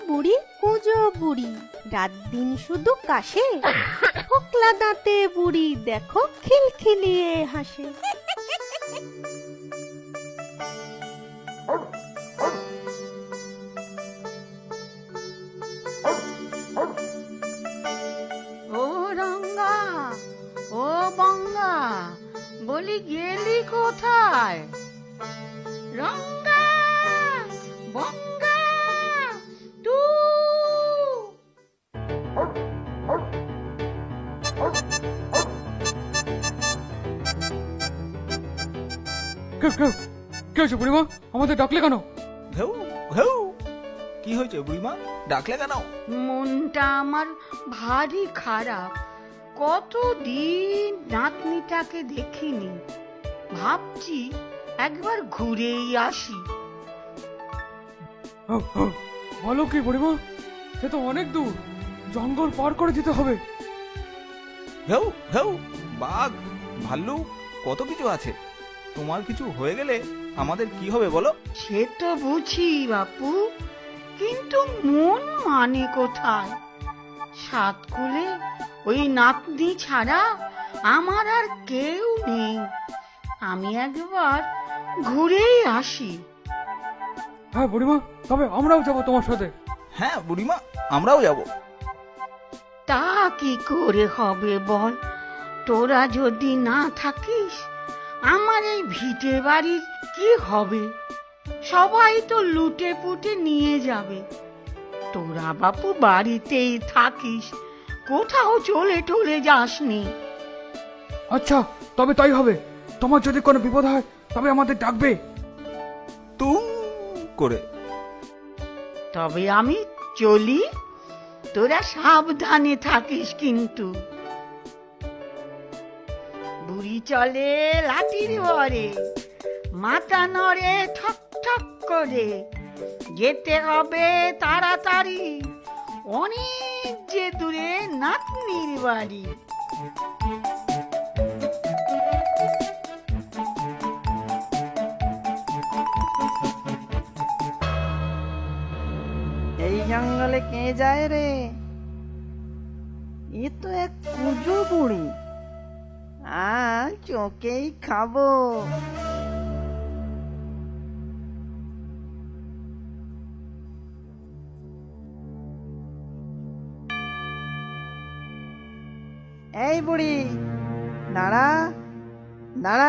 বুড়ি কুঁজো বুড়ি, রাত দিন শুধু কাশে। ফোকলা দাঁতে বুড়ি দেখো খিলখিলিয়ে হাসে। ও রঙ্গা, ও বঙ্গা, বলি গেলি কোথায়? রঙ্গা, বঙ্গা, তু কেউ কেউ কে হয়েছে বুড়িমা? আমাদের ডাকলে কেন? ঘেউ ঘেউ, কি হয়েছে বুড়িমা, ডাকলে কেন? মনটা আমার ভারী খারাপ। কতদিন নাতনিটাকে দেখিনি, ভাবছি একবার ঘুরেই আসি। বলো কি বুড়িমা? সে তো অনেক দূর, জঙ্গল পার করে যেতে হবে। ঘেউ ঘেউ, বাঘ ভাল্লুক কত কিছু আছে। তোমার কিছু হয়ে গেলে আমাদের কি হবে বলো? সে তো বুঝি বাপু, কিন্তু মন মানে কোথায়? সাতকুলে ওই নাতনি ছাড়া আমার আর কেউ নেই। আমি একবার ঘুরেই আসি। হ্যাঁ বুড়িমা, তবে আমরাও যাবো তোমার সাথে। হ্যাঁ বুড়িমা, আমরাও যাব। তা কি করে হবে বল? তোরা যদি না থাকিস, আমার এই ভিটে বাড়ির কি হবে? সবাই তো লুটে পুটে নিয়ে যাবে। তোরা বাপু বাড়িতেই থাকিস, কোথাও চলে টলে যাসনি। আচ্ছা, তবে তাই হবে। তোমার যদি কোনো বিপদ হয় তবে আমাদের ডাকবে। তুম করে। তবে আমি চলি, তোরা সাবধানে থাকিস কিন্তু। বুড়ি চলে লাঠির ভরে, মাথা নড়ে ঠক ঠক করে। যেতে হবে তাড়াতাড়ি, অনেক যে দূরে নাতনির বাড়ি। এই জঙ্গলে কে যায় রে? এ তো এক কুঁজো বুড়ি, আজ চোখেই খাবো। এই বুড়ি, দাঁড়া দাঁড়া।